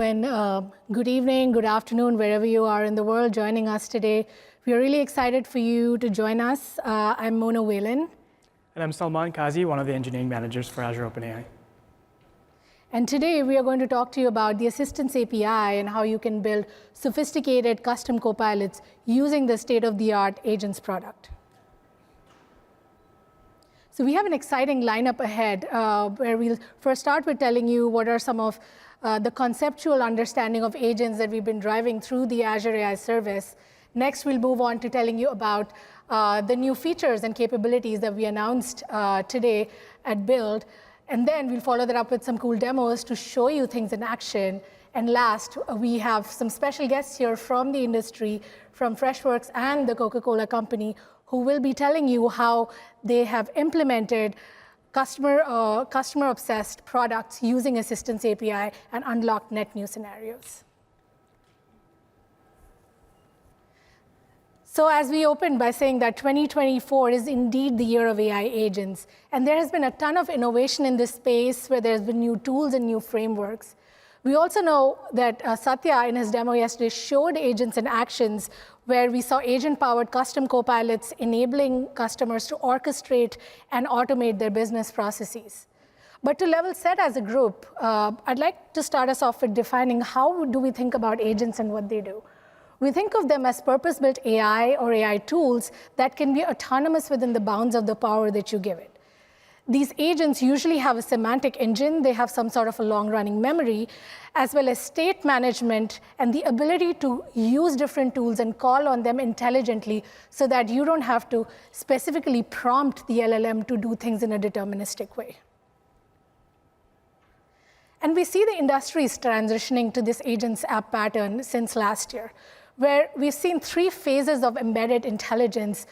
and good evening, good afternoon, wherever you are in the world joining us today. We are really excited for you to join us. I'm Mona Whelan. And I'm Salman Kazi, one of the engineering managers for Azure OpenAI. And today we are going to talk to you about the Assistants API and how you can build sophisticated custom copilots using the state-of-the-art Agents product. So we have an exciting lineup ahead where we'll first start with telling you what are some of the conceptual understanding of agents that we've been driving through the Azure AI service. Next, we'll move on to telling you about the new features and capabilities that we announced today at Build. And then we'll follow that up with some cool demos to show you things in action. And last, we have some special guests here from the industry, from Freshworks and the Coca-Cola Company, who will be telling you how they have implemented customer-obsessed products using Assistants API and unlocked net new scenarios. So as we opened by saying that 2024 is indeed the year of AI agents, and there has been a ton of innovation in this space where there's been new tools and new frameworks. We also know that Satya, in his demo yesterday, showed agents in actions where we saw agent-powered custom copilots enabling customers to orchestrate and automate their business processes. But to level set as a group, I'd like to start us off with defining how do we think about agents and what they do. We think of them as purpose-built AI or AI tools that can be autonomous within the bounds of the power that you give it. These agents usually have a semantic engine. They have some sort of a long-running memory, as well as state management and the ability to use different tools and call on them intelligently so that you don't have to specifically prompt the LLM to do things in a deterministic way. And we see the industry is transitioning to this agents app pattern since last year, where we've seen 3 phases of embedded intelligence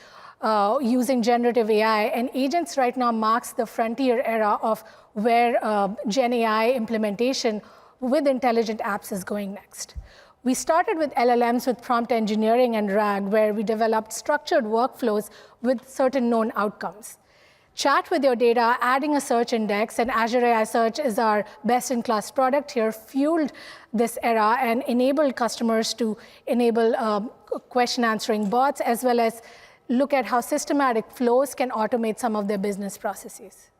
using generative AI, and agents right now marks the frontier era of where Gen AI implementation with intelligent apps is going next. We started with LLMs with prompt engineering and RAG, where we developed structured workflows with certain known outcomes. Chat with your data, adding a search index, and Azure AI Search is our best-in-class product here, fueled this era and enabled customers to enable question-answering bots, as well as look at how systematic flows can automate some of their business processes.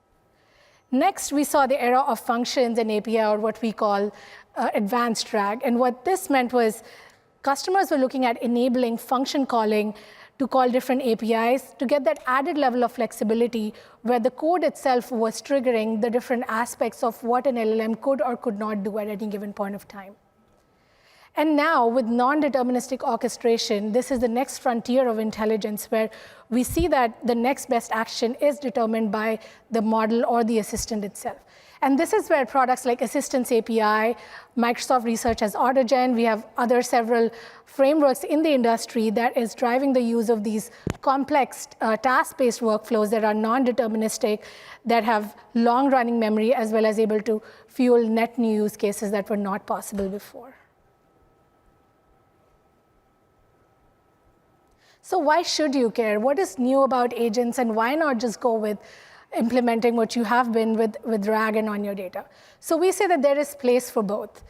Next, we saw the era of functions and API, or what we call advanced RAG. And what this meant was customers were looking at enabling function calling to call different APIs to get that added level of flexibility where the code itself was triggering the different aspects of what an LLM could or could not do at any given point of time. And now, with non-deterministic orchestration, this is the next frontier of intelligence where we see that the next best action is determined by the model or the assistant itself. And this is where products like Assistants API, Microsoft Research has AutoGen, we have several frameworks in the industry that is driving the use of these complex task-based workflows that are non-deterministic, that have long-running memory, as well as able to fuel net new use cases that were not possible before. So why should you care? What is new about agents, and why not just go with implementing what you have been with RAG and on your data? So we say that there is place for both.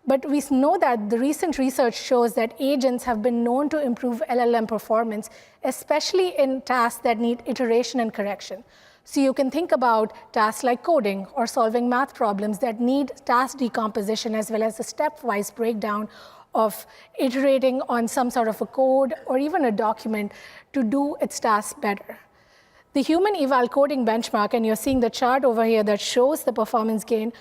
But we know that the recent research shows that agents have been known to improve LLM performance, especially in tasks that need iteration and correction. So you can think about tasks like coding or solving math problems that need task decomposition, as well as a stepwise breakdown of iterating on some sort of a code or even a document to do its tasks better. The human eval coding benchmark, and you're seeing the chart over here that shows the performance gain,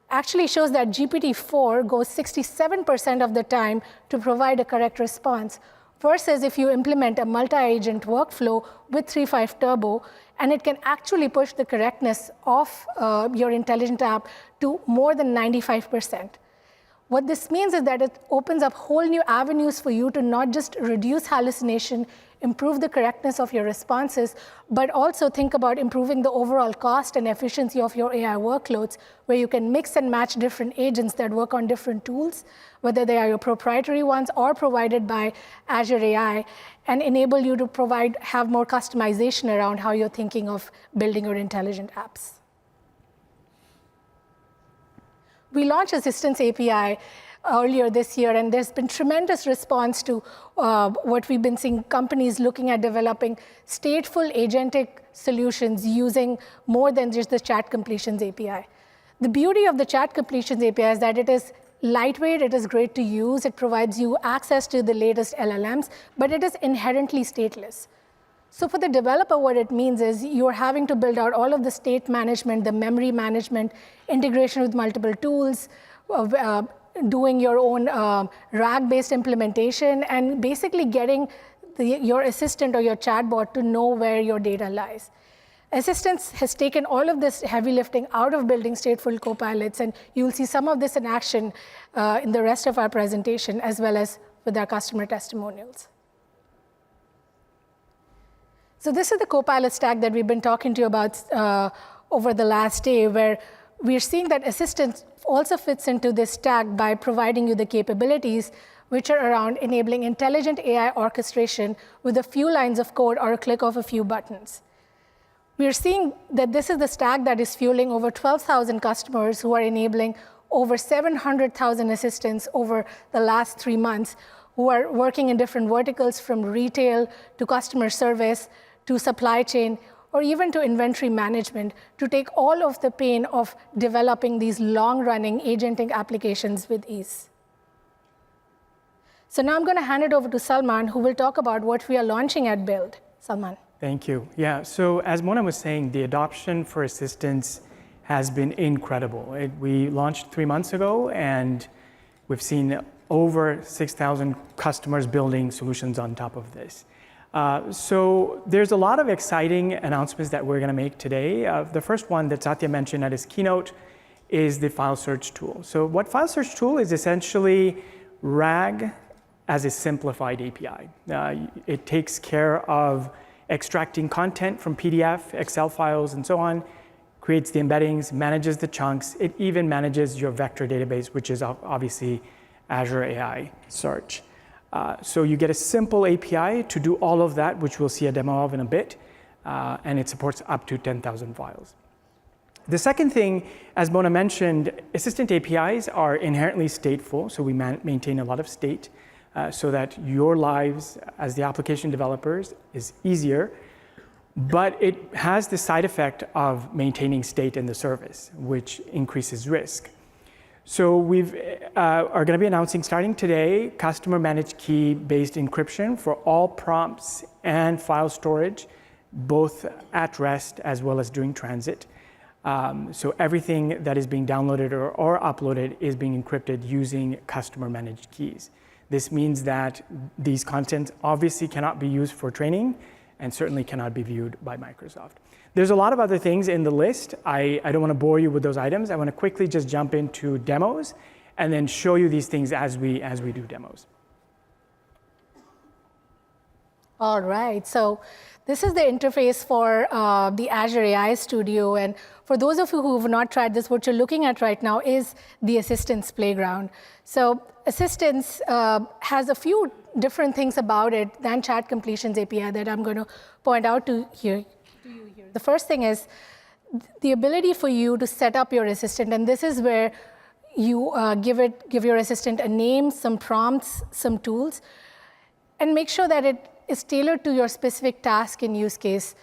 actually shows that GPT-4 goes 67% of the time to provide a correct response, versus if you implement a multi-agent workflow with 3.5 Turbo, and it can actually push the correctness of your intelligent app to more than 95%. What this means is that it opens up whole new avenues for you to not just reduce hallucination, improve the correctness of your responses, but also think about improving the overall cost and efficiency of your AI workloads, where you can mix and match different agents that work on different tools, whether they are your proprietary ones or provided by Azure AI, and enable you to have more customization around how you're thinking of building your intelligent apps. We launched Assistants API earlier this year, and there's been tremendous response to what we've been seeing companies looking at developing stateful agentic solutions using more than just the chat completions API. The beauty of the chat completions API is that it is lightweight, it is great to use, it provides you access to the latest LLMs, but it is inherently stateless. So for the developer, what it means is you're having to build out all of the state management, the memory management, integration with multiple tools, doing your own RAG-based implementation, and basically getting your assistant or your chatbot to know where your data lies. Assistance has taken all of this heavy lifting out of building stateful copilots, and you'll see some of this in action in the rest of our presentation, as well as with our customer testimonials. So this is the Copilot stack that we've been talking to you about over the last day, where we're seeing that Assistant also fits into this stack by providing you the capabilities which are around enabling intelligent AI orchestration with a few lines of code or a click of a few buttons. We're seeing that this is the stack that is fueling over 12,000 customers who are enabling over 700,000 assistants over the last 3 months, who are working in different verticals, from retail to customer service to supply chain, or even to inventory management, to take all of the pain of developing these long-running agentic applications with ease. So now I'm going to hand it over to Salman, who will talk about what we are launching at Build. Salman. Thank you. Yeah, so as Mona was saying, the adoption for assistants has been incredible. We launched 3 months ago, and we've seen over 6,000 customers building solutions on top of this. So there's a lot of exciting announcements that we're going to make today. The first one that Satya mentioned at his keynote is the file search tool. So what file search tool is essentially RAG as a simplified API. It takes care of extracting content from PDF, Excel files, and so on, creates the embeddings, manages the chunks. It even manages your vector database, which is obviously Azure AI Search. So you get a simple API to do all of that, which we'll see a demo of in a bit, and it supports up to 10,000 files. The second thing, as Mona mentioned, Assistant APIs are inherently stateful, so we maintain a lot of state so that your lives as the application developers is easier, but it has the side effect of maintaining state in the service, which increases risk. So we are going to be announcing, starting today, customer managed key-based encryption for all prompts and file storage, both at rest as well as during transit. So everything that is being downloaded or uploaded is being encrypted using customer managed keys. This means that these contents obviously cannot be used for training and certainly cannot be viewed by Microsoft. There's a lot of other things in the list. I don't want to bore you with those items. I want to quickly just jump into demos and then show you these things as we do demos. All right, so this is the interface for the Azure AI Studio. And for those of you who have not tried this, what you're looking at right now is the Assistants Playground. So Assistants has a few different things about it than Chat Completions API that I'm going to point out to you here. The first thing is the ability for you to set up your assistant, and this is where you give your assistant a name, some prompts, some tools, and make sure that it is tailored to your specific task and use case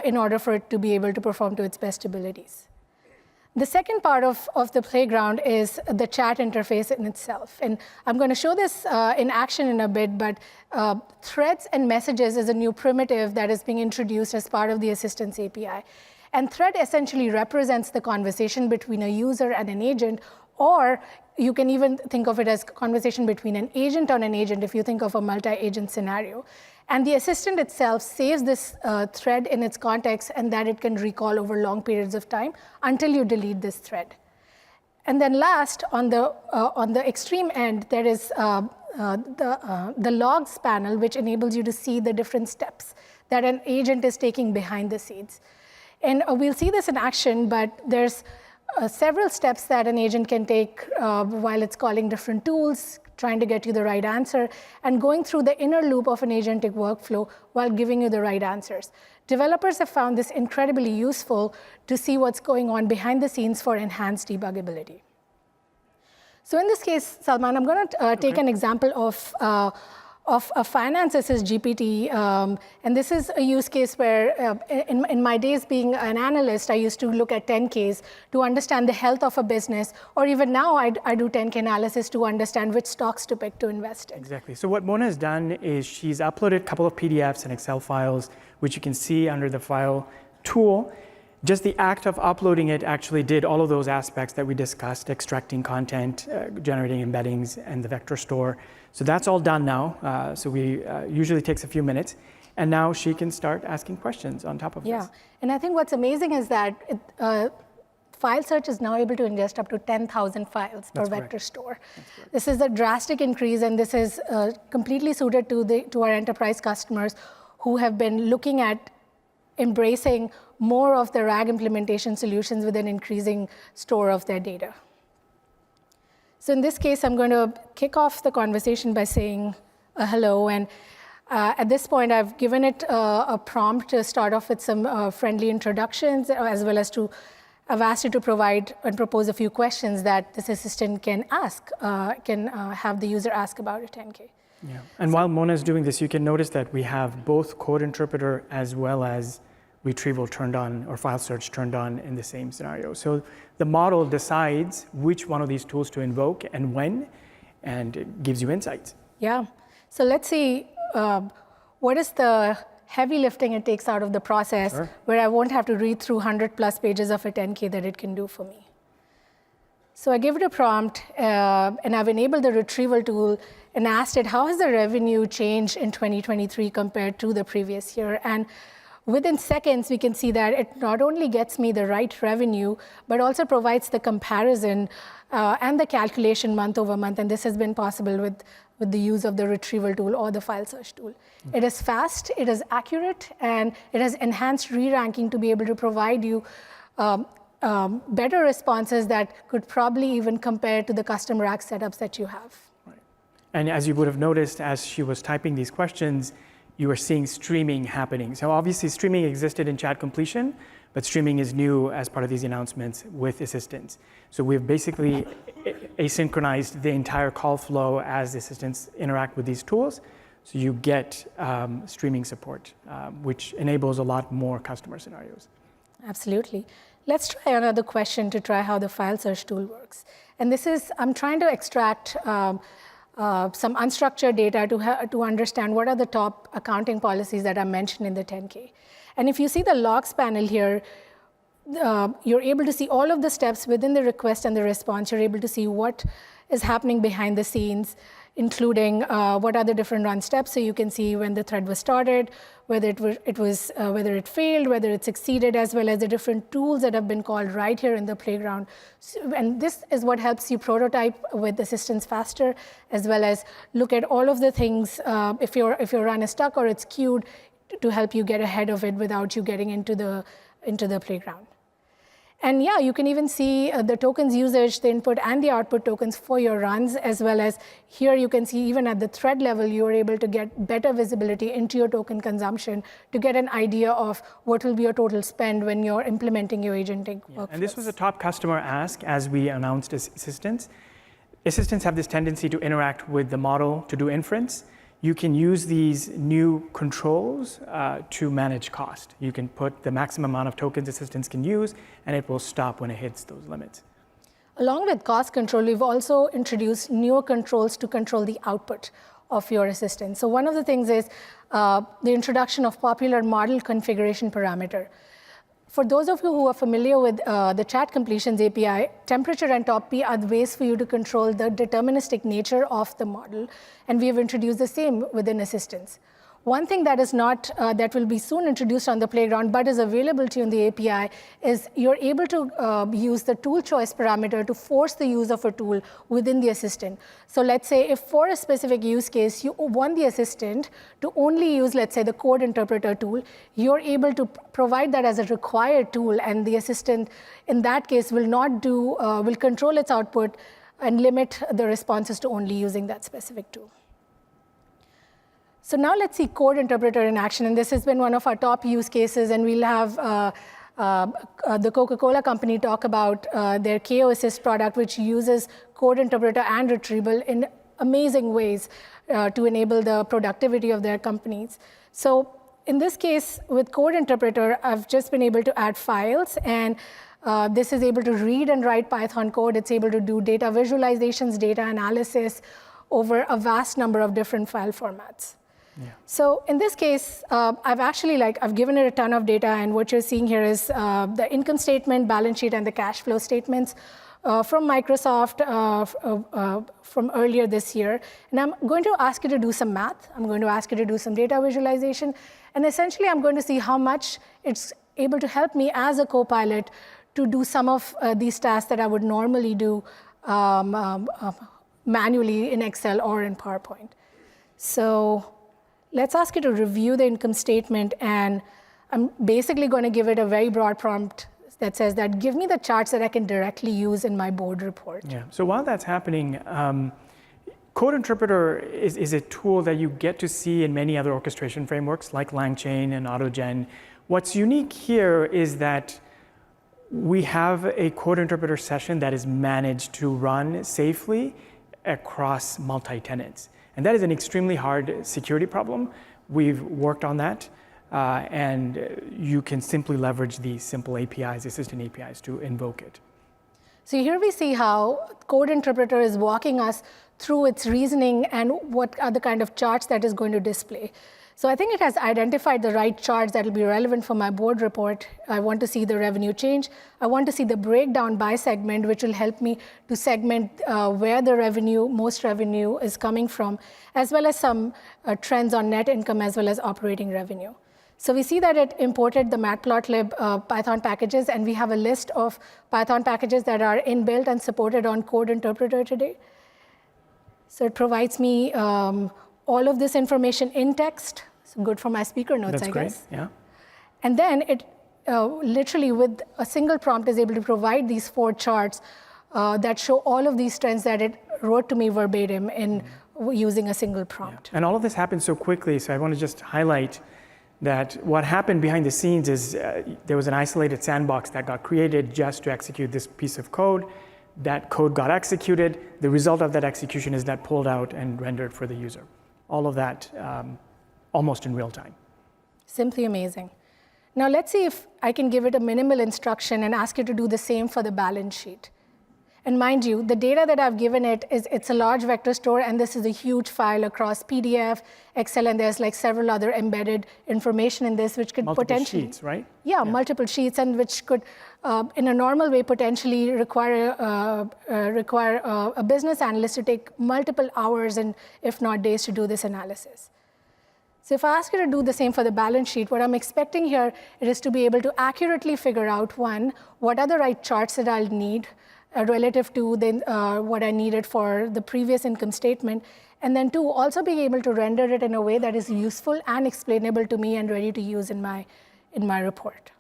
in order for it to be able to perform to its best abilities. The second part of the playground is the chat interface in itself. And I'm going to show this in action in a bit, but threads and messages is a new primitive that is being introduced as part of the Assistants API. And thread essentially represents the conversation between a user and an agent, or you can even think of it as conversation between an agent on an agent if you think of a multi-agent scenario. And the assistant itself saves this thread in its context, and that it can recall over long periods of time until you delete this thread. And then last, on the extreme end, there is the logs panel, which enables you to see the different steps that an agent is taking behind the scenes. And we'll see this in action, but there's several steps that an agent can take while it's calling different tools, trying to get you the right answer, and going through the inner loop of an agentic workflow while giving you the right answers. Developers have found this incredibly useful to see what's going on behind the scenes for enhanced debuggability. So in this case, Salman, I'm going to take an example of a finance assist GPT, and this is a use case where in my days being an analyst, I used to look at 10Ks to understand the health of a business, or even now I do 10K analysis to understand which stocks to pick to invest in. Exactly. So what Mona has done is she's uploaded a couple of PDFs and Excel files, which you can see under the file tool. Just the act of uploading it actually did all of those aspects that we discussed, extracting content, generating embeddings, and the vector store. So that's all done now. So we usually takes a few minutes. And now she can start asking questions on top of this. Yeah, and I think what's amazing is that File Search is now able to ingest up to 10,000 files per vector store. This is a drastic increase, and this is completely suited to our enterprise customers who have been looking at embracing more of the RAG implementation solutions with an increasing store of their data. So in this case, I'm going to kick off the conversation by saying hello. And at this point, I've given it a prompt to start off with some friendly introductions, as well as I've asked it to provide and propose a few questions that this assistant can ask, have the user ask about a 10K. Yeah. And while Mona is doing this, you can notice that we have both code interpreter as well as retrieval turned on or file search turned on in the same scenario. So the model decides which one of these tools to invoke and when, and it gives you insights. Yeah. So let's see what is the heavy lifting it takes out of the process, where I won't have to read through 100+ pages of a 10K that it can do for me. So I gave it a prompt, and I've enabled the retrieval tool and asked it, how has the revenue changed in 2023 compared to the previous year? And within seconds, we can see that it not only gets me the right revenue, but also provides the comparison and the calculation month over month. And this has been possible with the use of the retrieval tool or the file search tool. It is fast, it is accurate, and it has enhanced re-ranking to be able to provide you better responses that could probably even compare to the custom RAG setups that you have. Right. And as you would have noticed, as she was typing these questions, you are seeing streaming happening. So obviously streaming existed in chat completion, but streaming is new as part of these announcements with assistants. So we've basically asynchronized the entire call flow as the assistants interact with these tools. So you get streaming support, which enables a lot more customer scenarios. Absolutely. Let's try another question to try how the file search tool works. And this is, I'm trying to extract some unstructured data to understand what are the top accounting policies that are mentioned in the 10K. And if you see the logs panel here, you're able to see all of the steps within the request and the response. You're able to see what is happening behind the scenes, including what are the different run steps. So you can see when the thread was started, whether it failed, whether it succeeded, as well as the different tools that have been called right here in the playground. So, and this is what helps you prototype with assistants faster, as well as look at all of the things if your run is stuck or it's queued, to help you get ahead of it without you getting into the playground. And yeah, you can even see the tokens usage, the input and the output tokens for your runs, as well as here you can see even at the thread level, you're able to get better visibility into your token consumption to get an idea of what will be your total spend when you're implementing your agentic workflows. And this was a top customer ask as we announced assistants. Assistants have this tendency to interact with the model to do inference. You can use these new controls to manage cost. You can put the maximum amount of tokens assistants can use, and it will stop when it hits those limits. Along with cost control, we've also introduced newer controls to control the output of your assistant. So one of the things is the introduction of popular model configuration parameter. For those of you who are familiar with the chat completions API, temperature and top P are the ways for you to control the deterministic nature of the model, and we have introduced the same within assistants. One thing that is not, that will be soon introduced on the playground, but is available to you in the API, is you're able to use the tool choice parameter to force the use of a tool within the assistant. So let's say if for a specific use case, you want the assistant to only use, let's say, the code interpreter tool, you're able to provide that as a required tool, and the assistant, in that case, will control its output and limit the responses to only using that specific tool. So now let's see code interpreter in action, and this has been one of our top use cases, and we'll have the Coca-Cola company talk about their KO Assist product, which uses code interpreter and retrieval in amazing ways to enable the productivity of their companies. So in this case, with code interpreter, I've just been able to add files, and this is able to read and write Python code. It's able to do data visualizations, data analysis over a vast number of different file formats. Yeah. So in this case, I've given it a ton of data, and what you're seeing here is the income statement, balance sheet, and the cash flow statements from Microsoft from earlier this year. And I'm going to ask you to do some math. I'm going to ask you to do some data visualization. And essentially, I'm going to see how much it's able to help me as a co-pilot to do some of these tasks that I would normally do manually in Excel or in PowerPoint. So let's ask you to review the income statement, and I'm basically going to give it a very broad prompt that says that give me the charts that I can directly use in my board report. Yeah. So while that's happening, Code Interpreter is a tool that you get to see in many other orchestration frameworks like LangChain and AutoGen. What's unique here is that we have a Code Interpreter session that is managed to run safely across multi-tenants. And that is an extremely hard security problem. We've worked on that, and you can simply leverage these simple APIs, assistant APIs, to invoke it. So here we see how Code Interpreter is walking us through its reasoning and what are the kind of charts that is going to display. So I think it has identified the right charts that will be relevant for my board report. I want to see the revenue change. I want to see the breakdown by segment, which will help me to segment where the most revenue is coming from, as well as some trends on net income as well as operating revenue. So we see that it imported the Matplotlib Python packages, and we have a list of Python packages that are inbuilt and supported on Code Interpreter today. So it provides me all of this information in text. So good for my speaker notes, That's I guess. great. Yeah. And then it literally, with a single prompt, is able to provide these 4 charts that show all of these trends that it wrote to me verbatim in using a single prompt. Yeah. And all of this happened so quickly, so I want to just highlight that what happened behind the scenes is there was an isolated sandbox that got created just to execute this piece of code. That code got executed. The result of that execution is that pulled out and rendered for the user. All of that almost in real time. Simply amazing. Now let's see if I can give it a minimal instruction and ask it to do the same for the balance sheet. And mind you, the data that I've given it's a large vector store, and this is a huge file across PDF, Excel, and there's like several other embedded information in this, which could potentially— Multiple sheets, right? Yeah, multiple sheets, and which could, in a normal way, potentially require a business analyst to take multiple hours and, if not days, to do this analysis. So if I ask you to do the same for the balance sheet, what I'm expecting here is to be able to accurately figure out, 1, what are the right charts that I'll need relative to what I needed for the previous income statement, and then 2, also being able to render it in a way that is useful and explainable to me and ready to use in my report.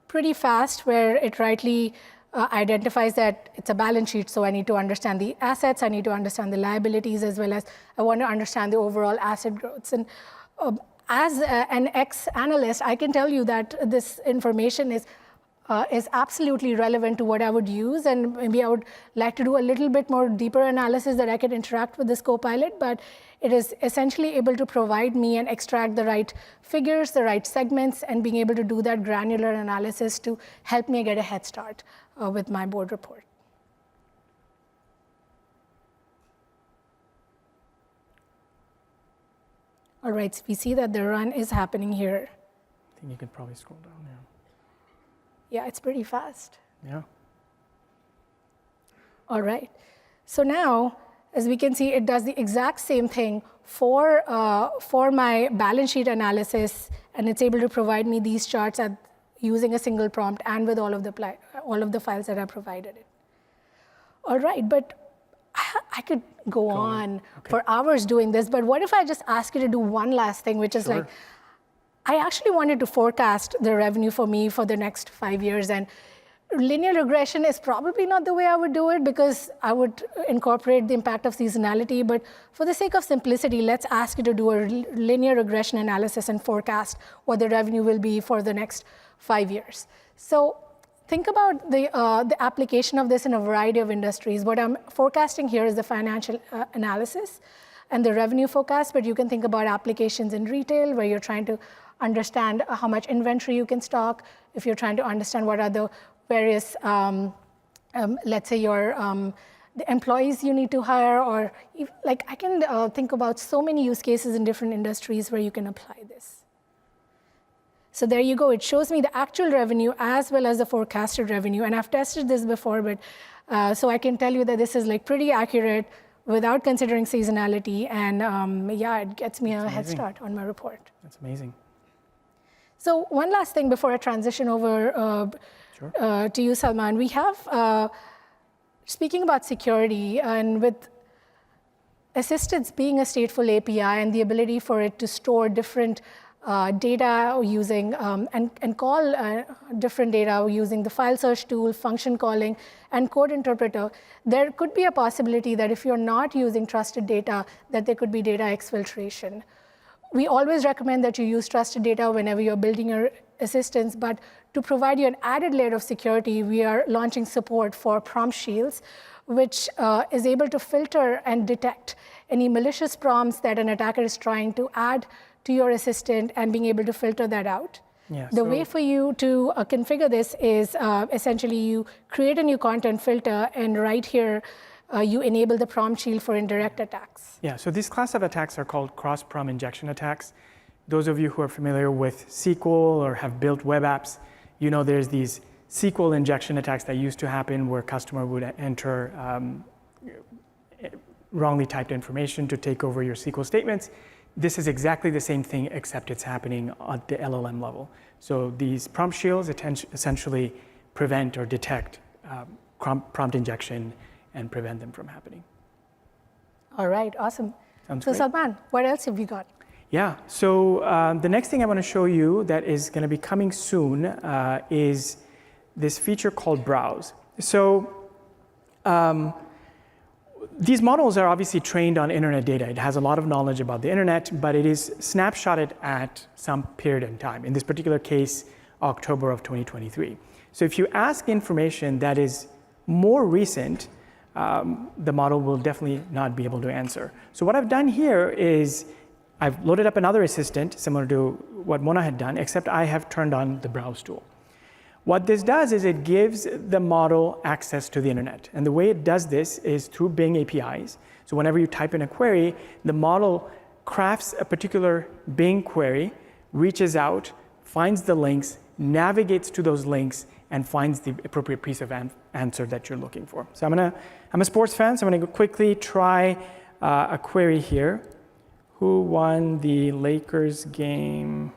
Pretty fast, where it rightly identifies that it's a balance sheet, so I need to understand the assets, I need to understand the liabilities, as well as I want to understand the overall asset growths. And as an ex-analyst, I can tell you that this information is absolutely relevant to what I would use, and maybe I would like to do a little bit more deeper analysis that I can interact with this Copilot, but it is essentially able to provide me and extract the right figures, the right segments, and being able to do that granular analysis to help me get a head start with my board report. All right, so we see that the run is happening here. I think you can probably scroll down now. Yeah, it's pretty fast. Yeah. All right. So now, as we can see, it does the exact same thing for my balance sheet analysis, and it's able to provide me these charts using a single prompt and with all of the files that I provided it. All right, but I could go on for hours doing this, but what if I just ask you to do one last thing, which is like, I actually wanted to forecast the revenue for me for the next 5 years, and linear regression is probably not the way I would do it, because I would incorporate the impact of seasonality. But for the sake of simplicity, let's ask you to do a linear regression analysis and forecast what the revenue will be for the next 5 years. So think about the application of this in a variety of industries. What I'm forecasting here is the financial analysis and the revenue forecast, but you can think about applications in retail where you're trying to understand how much inventory you can stock, if you're trying to understand what are the various, let's say the employees you need to hire, or like I can think about so many use cases in different industries where you can apply this. So there you go. It shows me the actual revenue as well as the forecasted revenue. And I've tested this before, but so I can tell you that this is like pretty accurate without considering seasonality. And yeah, it gets me a head start on my report. That's amazing. So one last thing before I transition over to you, Salman. We have, speaking about security, and with Assistance being a stateful API and the ability for it to store different data using and call different data using the file search tool, function calling, and code interpreter, there could be a possibility that if you're not using trusted data, that there could be data exfiltration. We always recommend that you use trusted data whenever you're building your assistance, but to provide you an added layer of security, we are launching support for prompt shields, which is able to filter and detect any malicious prompts that an attacker is trying to add to your assistant and being able to filter that out. Yeah, the way for you to configure this is essentially you create a new content filter, and right here, you enable the prompt shield for indirect attacks. Yeah, so this class of attacks are called cross-prompt injection attacks. Those of you who are familiar with SQL or have built web apps, you know there's these SQL injection attacks that used to happen where customer would enter wrongly typed information to take over your SQL statements. This is exactly the same thing, except it's happening at the LLM level. So these prompt shields essentially prevent or detect prompt injection and prevent them from happening. All right, awesome. Sounds so great. Salman, what else have we got? Yeah, so the next thing I want to show you that is going to be coming soon is this feature called Browse. So these models are obviously trained on internet data. It has a lot of knowledge about the internet, but it is snapshotted at some period in time. In this particular case, October of 2023. So if you ask information that is more recent, the model will definitely not be able to answer. So what I've done here is I've loaded up another assistant similar to what Mona had done, except I have turned on the Browse tool. What this does is it gives the model access to the internet. And the way it does this is through Bing APIs. So whenever you type in a query, the model crafts a particular Bing query, reaches out, finds the links, navigates to those links, and finds the appropriate piece of answer that you're looking for. So I'm a sports fan, so I'm gonna quickly try a query here. Who won the Lakers game?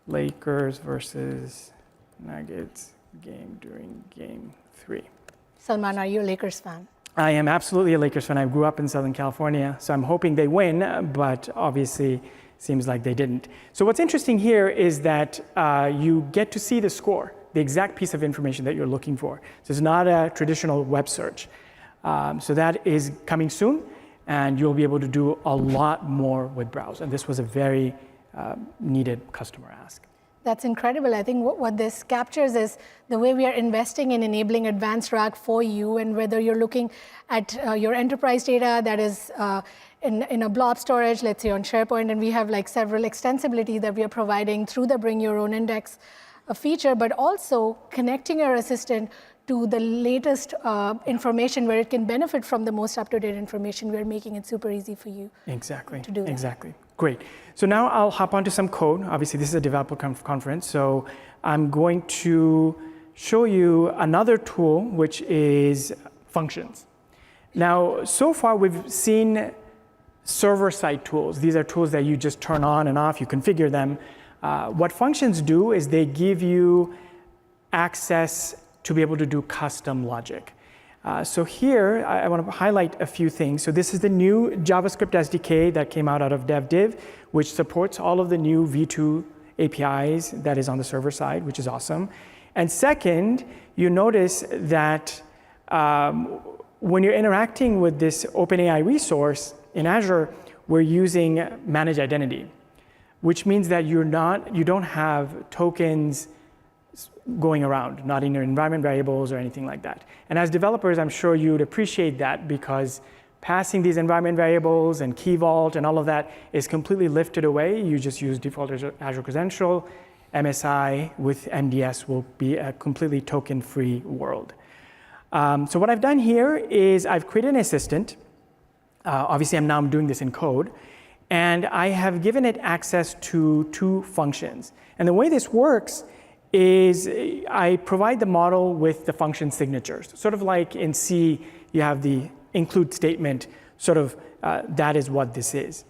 Lakers versus Nuggets game during game 3. Salman, are you a Lakers fan? I am absolutely a Lakers fan. I grew up in Southern California, so I'm hoping they win, but obviously seems like they didn't. So what's interesting here is that you get to see the score, the exact piece of information that you're looking for. So it's not a traditional web search. So that is coming soon, and you'll be able to do a lot more with Browse. And this was a very needed customer ask. That's incredible. I think what this captures is the way we are investing in enabling advanced RAG for you, and whether you're looking at your enterprise data that is in a blob storage, let's say on SharePoint, and we have like several extensibility that we are providing through the Bring Your Own Index feature, but also connecting your assistant to the latest information where it can benefit from the most up-to-date information. We're making it super easy for you to do that. Exactly. Great. So now I'll hop onto some code. Obviously, this is a developer conference, so I'm going to show you another tool, which is functions. Now, so far we've seen server-side tools. These are tools that you just turn on and off, you configure them. What functions do is they give you access to be able to do custom logic. So here, I want to highlight a few things. So this is the new JavaScript SDK that came out of DevDiv, which supports all of the new V2 APIs that is on the server side, which is awesome. And second, you notice that when you're interacting with this OpenAI resource in Azure, we're using managed identity, which means that you don't have tokens going around, not in your environment variables or anything like that. And as developers, I'm sure you'd appreciate that because passing these environment variables and Key Vault and all of that is completely lifted away. You just use default Azure Credential. MSI with MDS will be a completely token-free world. So what I've done here is I've created an assistant. Obviously, I'm doing this in code. And I have given it access to 2 functions. And the way this works is I provide the model with the function signatures. Sort of like in C, you have the include statement, sort of that is what this is.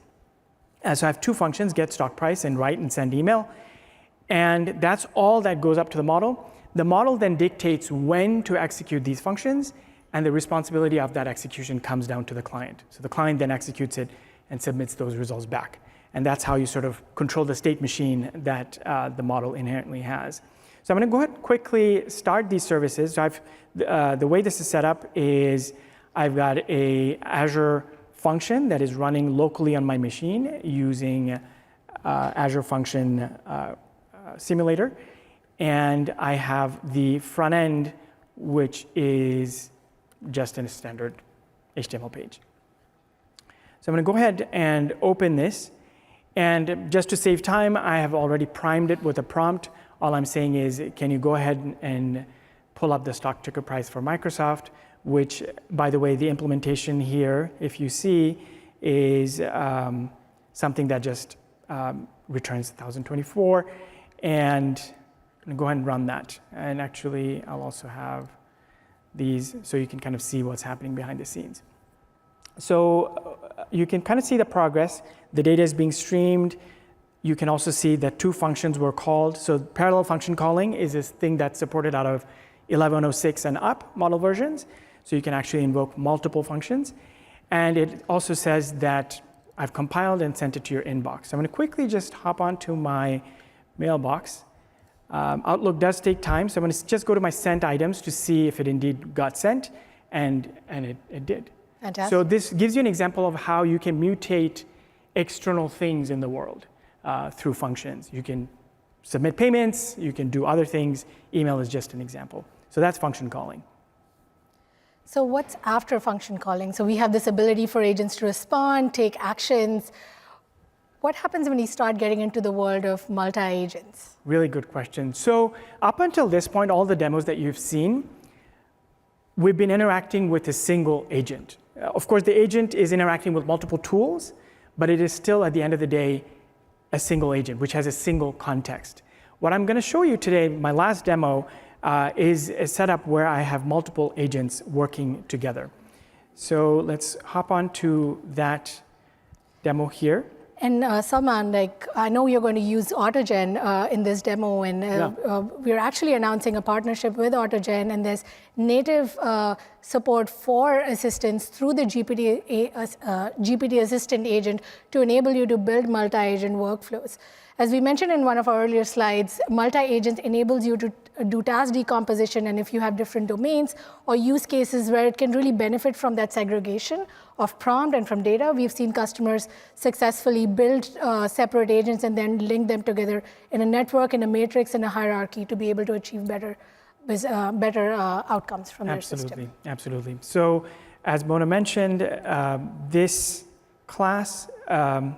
So I have 2 functions, get stock price and write and send email. And that's all that goes up to the model. The model then dictates when to execute these functions, and the responsibility of that execution comes down to the client. So the client then executes it and submits those results back. And that's how you sort of control the state machine that the model inherently has. So I'm going to go ahead and quickly start these services. So the way this is set up is I've got a Azure function that is running locally on my machine using Azure Function Simulator. And I have the front end, which is just a standard HTML page. So I'm going to go ahead and open this. And just to save time, I have already primed it with a prompt. All I'm saying is, can you go ahead and pull up the stock ticker price for Microsoft, which, by the way, the implementation here, if you see, is something that just returns 1024. And I'm going to go ahead and run that. And actually, I'll also have these so you can kind of see what's happening behind the scenes. So you can kind of see the progress. The data is being streamed. You can also see that 2 functions were called. So parallel function calling is this thing that's supported out of 1106 and up model versions. So you can actually invoke multiple functions. And it also says that I've compiled and sent it to your inbox. So I'm going to quickly just hop onto my mailbox. Outlook does take time, so I'm going to just go to my sent items to see if it indeed got sent, and it did. Fantastic. So this gives you an example of how you can mutate external things in the world through functions. You can submit payments, you can do other things. Email is just an example. So that's function calling. So what's after function calling? So we have this ability for agents to respond, take actions. What happens when you start getting into the world of multi-agents? Really good question. So up until this point, all the demos that you've seen, we've been interacting with a single agent. Of course, the agent is interacting with multiple tools, but it is still, at the end of the day, a single agent, which has a single context. What I'm going to show you today, my last demo, is a setup where I have multiple agents working together. So let's hop on to that demo here. And Salman, I know you're going to use AutoGen in this demo, and we're actually announcing a partnership with AutoGen, and there's native support for assistance through the GPT Assistant agent to enable you to build multi-agent workflows. As we mentioned in one of our earlier slides, multi-agent enables you to do task decomposition, and if you have different domains or use cases where it can really benefit from that segregation of prompt and from data, we've seen customers successfully build separate agents and then link them together in a network, in a matrix, in a hierarchy to be able to achieve better outcomes from their system. Absolutely. So as Mona mentioned, this class,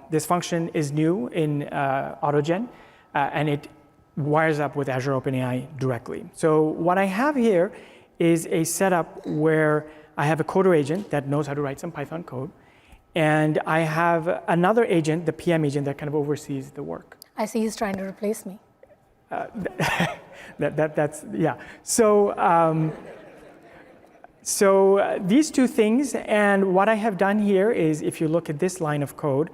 this function is new in AutoGen, and it wires up with Azure OpenAI directly. So what I have here is a setup where I have a coder agent that knows how to write some Python code, and I have another agent, the PM agent, that kind of oversees the work. I see he's trying to replace me. That's yeah. So these 2 things, and what I have done here is, if you look at this line of code,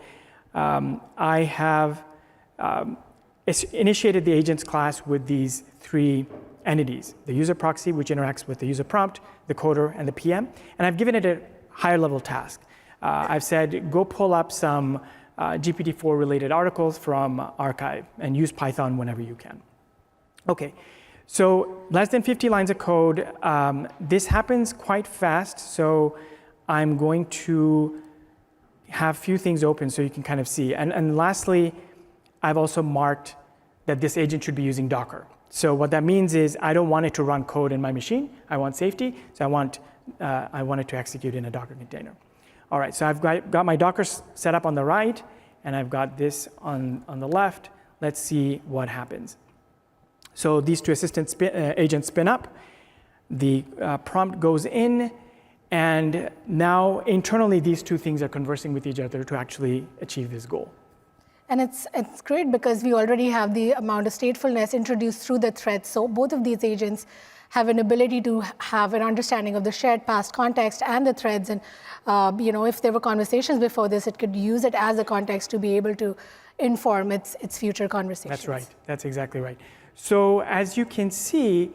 I have initiated the agents class with these 3 entities: the user proxy, which interacts with the user prompt, the coder, and the PM. And I've given it a higher level task. I've said, go pull up some GPT-4 related articles from arXiv and use Python whenever you can. Okay, so less than 50 lines of code. This happens quite fast, so I'm going to have few things open so you can kind of see. And lastly, I've also marked that this agent should be using Docker. So what that means is I don't want it to run code in my machine. I want safety, so I want it to execute in a Docker container. All right, so I've got my Docker set up on the right, and I've got this on the left. Let's see what happens. So these two assistant agents spin up. The prompt goes in, and now internally these two things are conversing with each other to actually achieve this goal. And it's great because we already have the amount of statefulness introduced through the threads. So both of these agents have an ability to have an understanding of the shared past context and the threads. And if there were conversations before this, it could use it as a context to be able to inform its future conversations. That's right. That's exactly right. So as you can see,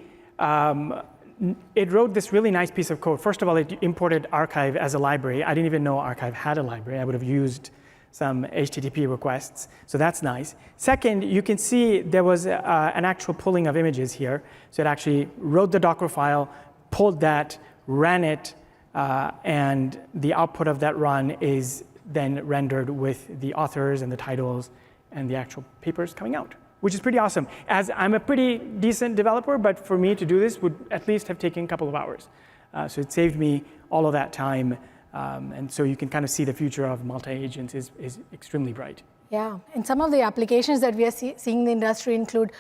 it wrote this really nice piece of code. First of all, it imported Archive as a library. I didn't even know Archive had a library. I would have used some HTTP requests, so that's nice. Second, you can see there was an actual pulling of images here. So it actually wrote the Docker file, pulled that, ran it, and the output of that run is then rendered with the authors and the titles and the actual papers coming out, which is pretty awesome. As I'm a pretty decent developer, but for me to do this would at least have taken a couple of hours. So it saved me all of that time. And so you can kind of see the future of multi-agents is extremely bright. Yeah, and some of the applications that we are seeing in the industry include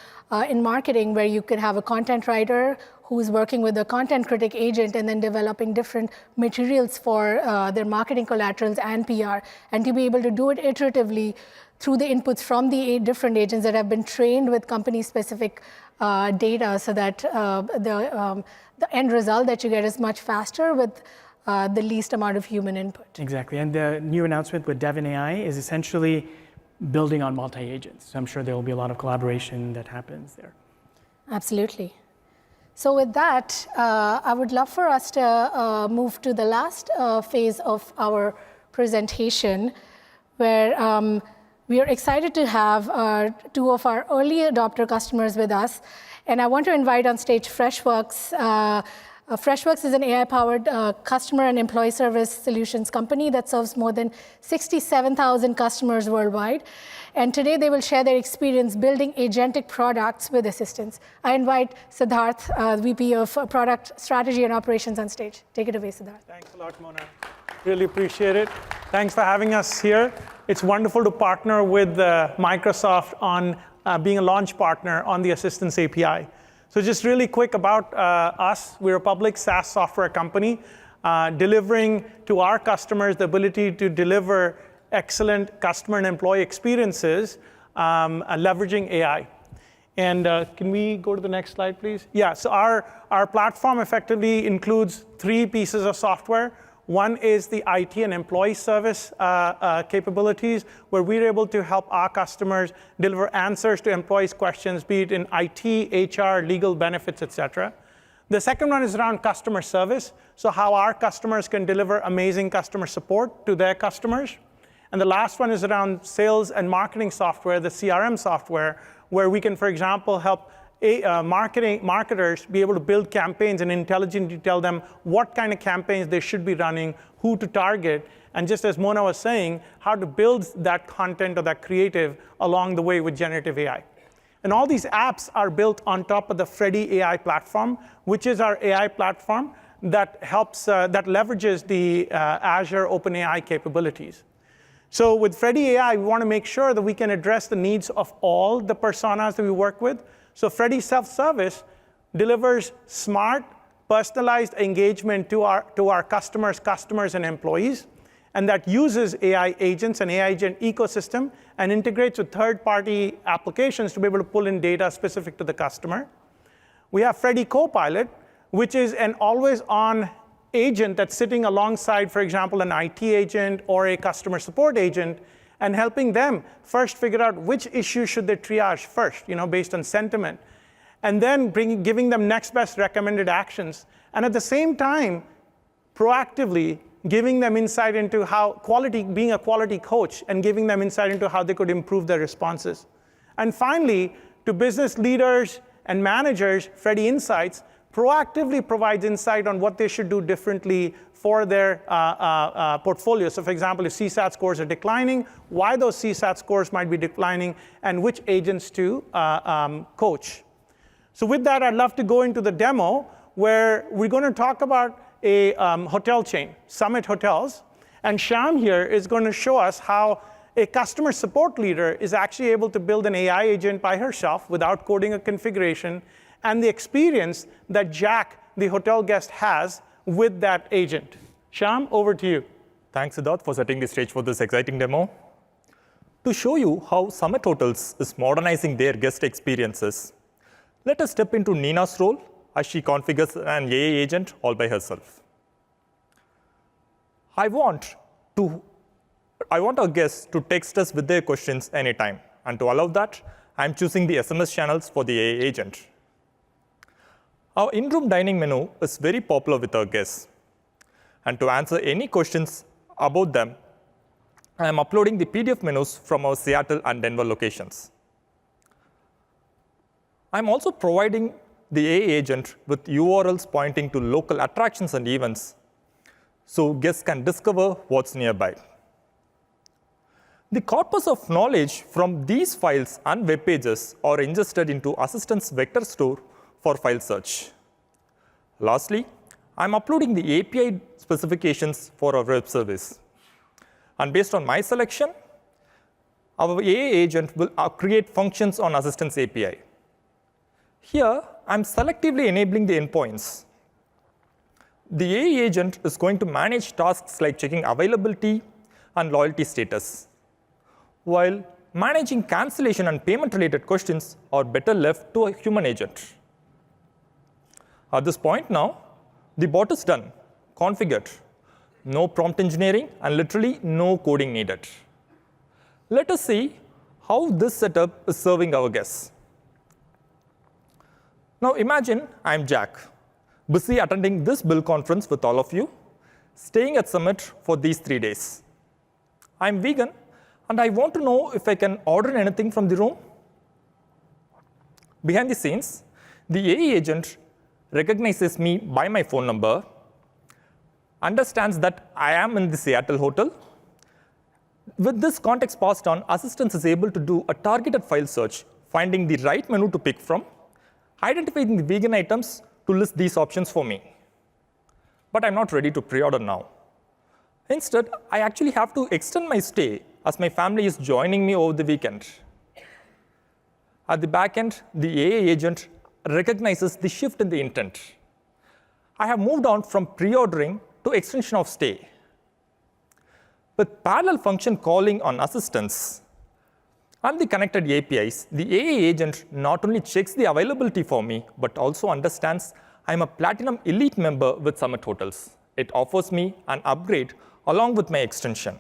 in marketing, where you could have a content writer who's working with a content critic agent and then developing different materials for their marketing collaterals and PR, and to be able to do it iteratively through the inputs from the different agents that have been trained with company-specific data, so that the end result that you get is much faster with the least amount of human input. Exactly, and the new announcement with Devin AI is essentially building on multi-agents. So I'm sure there will be a lot of collaboration that happens there. Absolutely. So with that, I would love for us to move to the last phase of our presentation, where we are excited to have two of our early adopter customers with us. And I want to invite on stage Freshworks. Freshworks is an AI-powered customer and employee service solutions company that serves more than 67,000 customers worldwide. And today they will share their experience building agentic products with assistants. I invite Siddharth, VP of Product Strategy and Operations, on stage. Take it away, Siddharth. Thanks a lot, Mona. Really appreciate it. Thanks for having us here. It's wonderful to partner with Microsoft on being a launch partner on the Assistants API. So just really quick about us. We're a public SaaS software company delivering to our customers the ability to deliver excellent customer and employee experiences leveraging AI. And can we go to the next slide, please? Yeah, so our platform effectively includes three pieces of software. One is the IT and employee service capabilities, where we're able to help our customers deliver answers to employees' questions, be it in IT, HR, legal benefits, et cetera. The second one is around customer service, so how our customers can deliver amazing customer support to their customers. And the last one is around sales and marketing software, the CRM software, where we can, for example, help marketers be able to build campaigns and intelligently tell them what kind of campaigns they should be running, who to target, and just as Mona was saying, how to build that content or that creative along the way with generative AI. And all these apps are built on top of the Freddy AI platform, which is our AI platform that helps, that leverages the Azure OpenAI capabilities. So with Freddy AI, we want to make sure that we can address the needs of all the personas that we work with. So Freddy Self-Service delivers smart, personalized engagement to our customers and employees, and that uses AI agents and AI agent ecosystem and integrates with third-party applications to be able to pull in data specific to the customer. We have Freddy Copilot, which is an always-on agent that's sitting alongside, for example, an IT agent or a customer support agent, and helping them first figure out which issues should they triage first, based on sentiment, and then giving them next best recommended actions, and at the same time, proactively giving them insight into how being a quality coach, and giving them insight into how they could improve their responses. And finally, to business leaders and managers, Freddy Insights proactively provides insight on what they should do differently for their portfolio. So for example, if CSAT scores are declining, why those CSAT scores might be declining, and which agents to coach. So with that, I'd love to go into the demo where we're going to talk about a hotel chain, Summit Hotels. And Shyam here is going to show us how a customer support leader is actually able to build an AI agent by herself without coding a configuration, and the experience that Jack, the hotel guest, has with that agent. Shyam, over to you. Thanks, Siddharth, for setting the stage for this exciting demo. To show you how Summit Hotels is modernizing their guest experiences, let us step into Nina's role as she configures an AI agent all by herself. I want our guests to text us with their questions anytime. And to allow that, I'm choosing the SMS channels for the AI agent. Our in-room dining menu is very popular with our guests. And to answer any questions about them, I am uploading the PDF menus from our Seattle and Denver locations. I'm also providing the AI agent with URLs pointing to local attractions and events so guests can discover what's nearby. The corpus of knowledge from these files and web pages are ingested into Assistant's vector store for file search. Lastly, I'm uploading the API specifications for our web service. And based on my selection, our AI agent will create functions on Assistant's API. Here, I'm selectively enabling the endpoints. The AI agent is going to manage tasks like checking availability and loyalty status, while managing cancellation and payment-related questions are better left to a human agent. At this point now, the bot is done, configured. No prompt engineering and literally no coding needed. Let us see how this setup is serving our guests. Now imagine I'm Jack, busy attending this Build conference with all of you, staying at Summit for these 3 days. I'm vegan, and I want to know if I can order anything from the room. Behind the scenes, the AI agent recognizes me by my phone number, understands that I am in the Seattle hotel. With this context passed on, Assistant is able to do a targeted file search, finding the right menu to pick from, identifying the vegan items to list these options for me. But I'm not ready to pre-order now. Instead, I actually have to extend my stay as my family is joining me over the weekend. At the back end, the AI agent recognizes the shift in the intent. I have moved on from pre-ordering to extension of stay. With parallel function calling on Assistants and the connected APIs, the AI agent not only checks the availability for me, but also understands I'm a Platinum Elite member with Summit Hotels. It offers me an upgrade along with my extension.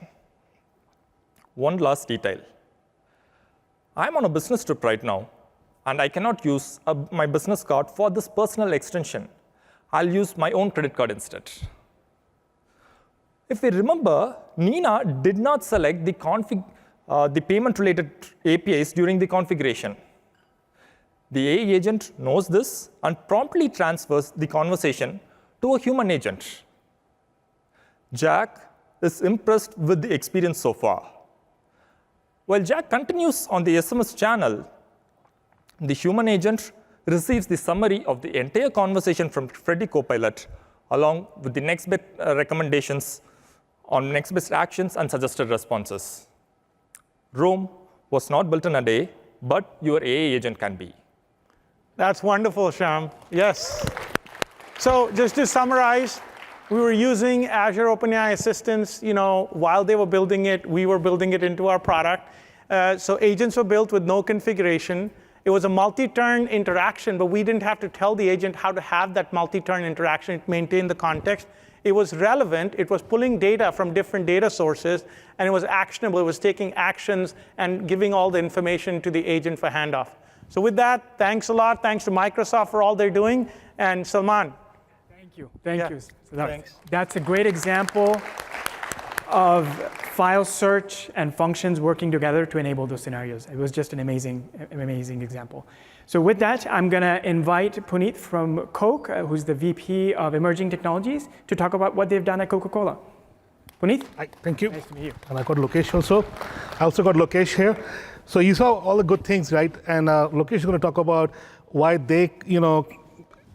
One last detail. I'm on a business trip right now, and I cannot use my business card for this personal extension. I'll use my own credit card instead. If we remember, Nina did not select the payment-related APIs during the configuration. The AI agent knows this and promptly transfers the conversation to a human agent. Jack is impressed with the experience so far. While Jack continues on the SMS channel, the human agent receives the summary of the entire conversation from Freddy Copilot, along with the next best recommendations on next best actions and suggested responses. Rome was not built in a day, but your AI agent can be. That's wonderful, Shyam. Yes. So just to summarize, we were using Azure OpenAI Assistants, while they were building it, we were building it into our product. So agents were built with no configuration. It was a multi-turn interaction, but we didn't have to tell the agent how to have that multi-turn interaction. It maintained the context. It was relevant. It was pulling data from different data sources, and it was actionable. It was taking actions and giving all the information to the agent for handoff. So with that, thanks a lot. Thanks to Microsoft for all they're doing. And Salman. Thank you. Thank you. So Thanks. that's a great example of file search and functions working together to enable those scenarios. It was just an amazing example. So with that, I'm going to invite Puneet from Coke, who's the VP of Emerging Technologies, to talk about what they've done at Coca-Cola. Puneet? Hi, thank you. Nice to meet you. And I got Lokesh also. I also got Lokesh here. So you saw all the good things, right? And Lokesh is going to talk about why they,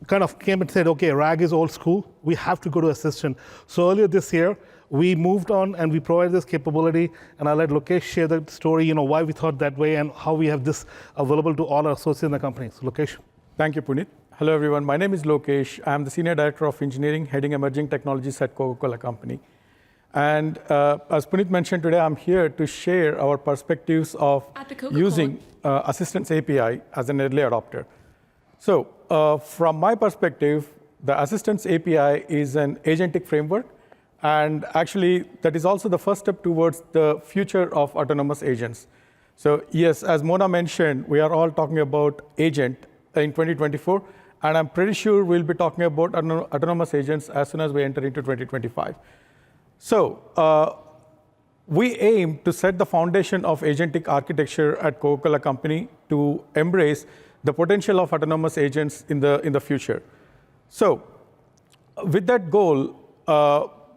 kind of came and said, okay, RAG is old school. We have to go to Assistant. So earlier this year, we moved on and we provided this capability. And I'll let Lokesh share the story, why we thought that way and how we have this available to all our associates in the company. So Lokesh. Thank you, Puneet. Hello, everyone. My name is Lokesh. I'm the Senior Director of Engineering, heading Emerging Technologies at Coca-Cola Company. And as Puneet mentioned today, I'm here to share our perspectives of using Assistant's API as an early adopter. So from my perspective, the Assistant's API is an agentic framework. And actually, that is also the first step towards the future of autonomous agents. So yes, as Mona mentioned, we are all talking about agent in 2024. And I'm pretty sure we'll be talking about autonomous agents as soon as we enter into 2025. So we aim to set the foundation of agentic architecture at Coca-Cola Company to embrace the potential of autonomous agents in the future. So with that goal,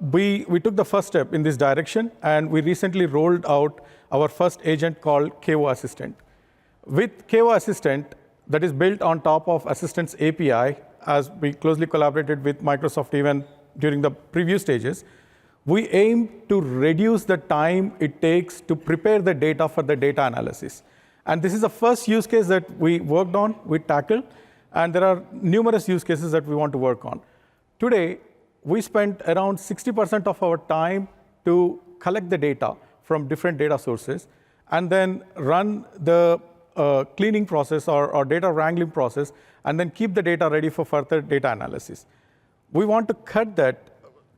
we took the first step in this direction, and we recently rolled out our first agent called KO Assistant. With KO Assistant, that is built on top of Assistant's API, as we closely collaborated with Microsoft even during the preview stages, we aim to reduce the time it takes to prepare the data for the data analysis. And this is the first use case that we worked on, we tackled, and there are numerous use cases that we want to work on. Today, we spent around 60% of our time to collect the data from different data sources, and then run the cleaning process or data wrangling process, and then keep the data ready for further data analysis. We want to cut that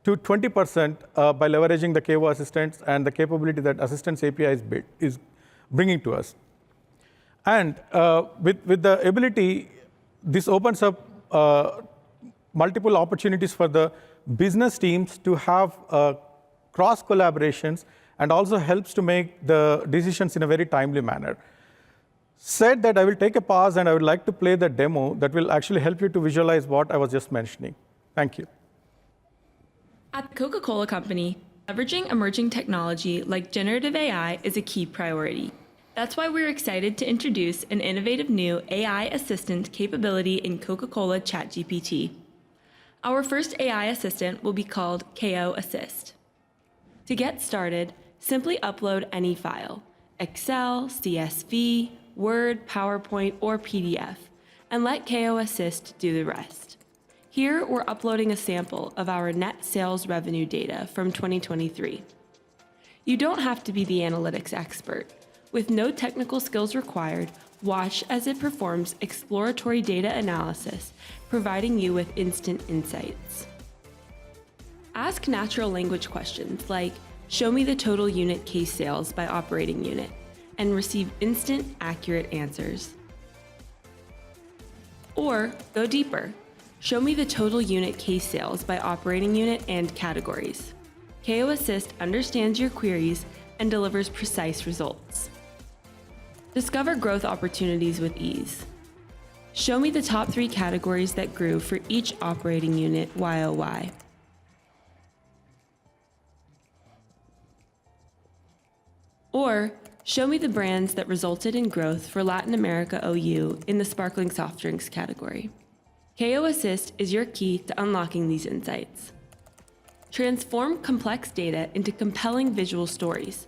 to 20% by leveraging the KO Assistants and the capability that Assistant's API is bringing to us. And with the ability, this opens up multiple opportunities for the business teams to have cross collaborations, and also helps to make the decisions in a very timely manner. Said that, I will take a pause and I would like to play the demo that will actually help you to visualize what I was just mentioning. Thank you. At the Coca-Cola Company, leveraging emerging technology like generative AI is a key priority. That's why we're excited to introduce an innovative new AI assistant capability in Coca-Cola ChatGPT. Our first AI assistant will be called KO Assist. To get started, simply upload any file, Excel, CSV, Word, PowerPoint, or PDF, and let KO Assist do the rest. Here, we're uploading a sample of our net sales revenue data from 2023. You don't have to be the analytics expert. With no technical skills required, watch as it performs exploratory data analysis, providing you with instant insights. Ask natural language questions like, show me the total unit case sales by operating unit, and receive instant, accurate answers. Or go deeper. Show me the total unit case sales by operating unit and categories. KO Assist understands your queries and delivers precise results. Discover growth opportunities with ease. Show me the top 3 categories that grew for each operating unit YOY. Or, show me the brands that resulted in growth for Latin America OU in the sparkling soft drinks category. KO Assist is your key to unlocking these insights. Transform complex data into compelling visual stories.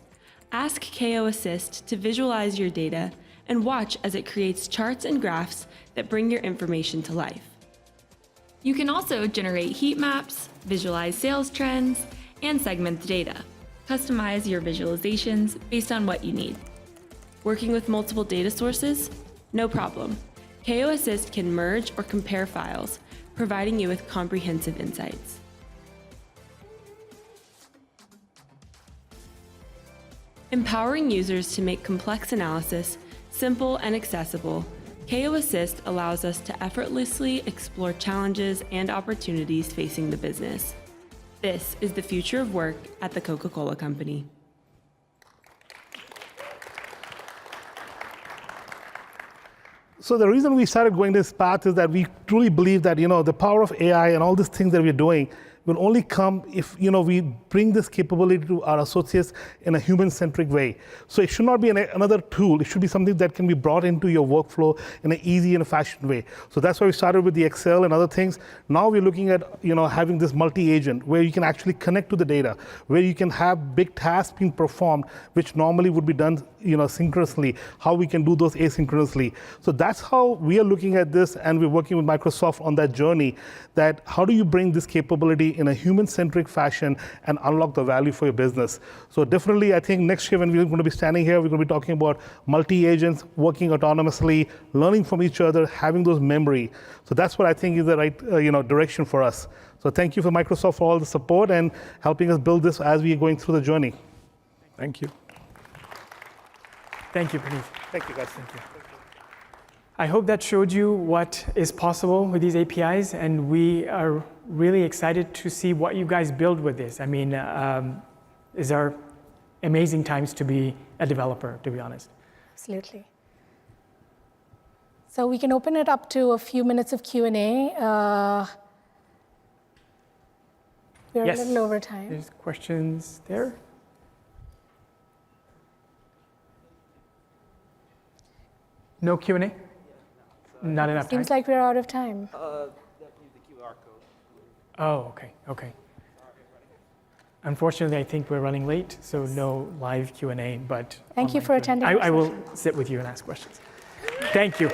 Ask KO Assist to visualize your data and watch as it creates charts and graphs that bring your information to life. You can also generate heat maps, visualize sales trends, and segment the data. Customize your visualizations based on what you need. Working with multiple data sources? No problem. KO Assist can merge or compare files, providing you with comprehensive insights. Empowering users to make complex analysis simple and accessible, KO Assist allows us to effortlessly explore challenges and opportunities facing the business. This is the future of work at the Coca-Cola Company. So the reason we started going this path is that we truly believe that the power of AI and all these things that we're doing will only come if we bring this capability to our associates in a human-centric way. So it should not be another tool. It should be something that can be brought into your workflow in an easy and a fashioned way. So that's why we started with the Excel and other things. Now we're looking at having this multi-agent where you can actually connect to the data, where you can have big tasks being performed, which normally would be done synchronously, how we can do those asynchronously. So that's how we are looking at this, and we're working with Microsoft on that journey, that how do you bring this capability in a human-centric fashion and unlock the value for your business. So definitely, I think next year when we're going to be standing here, we're going to be talking about multi-agents working autonomously, learning from each other, having those memory. So that's what I think is the right direction for us. So thank you for Microsoft for all the support and helping us build this as we are going through the journey. Thank you. Thank you, Praneeth. Thank you, guys. Thank you. I hope that showed you what is possible with these APIs, and we are really excited to see what you guys build with this. I mean, these are amazing times to be a developer, to be honest. Absolutely. So we can open it up to a few minutes of Q&A. We're Yes. a little over time. There's questions there. No Q&A? Not enough time? Seems like we're out of time. Oh, okay. Unfortunately, I think we're running late, so no live Q&A, but Thank you online for Q&A. attending I our will sit with you and ask questions. Thank you.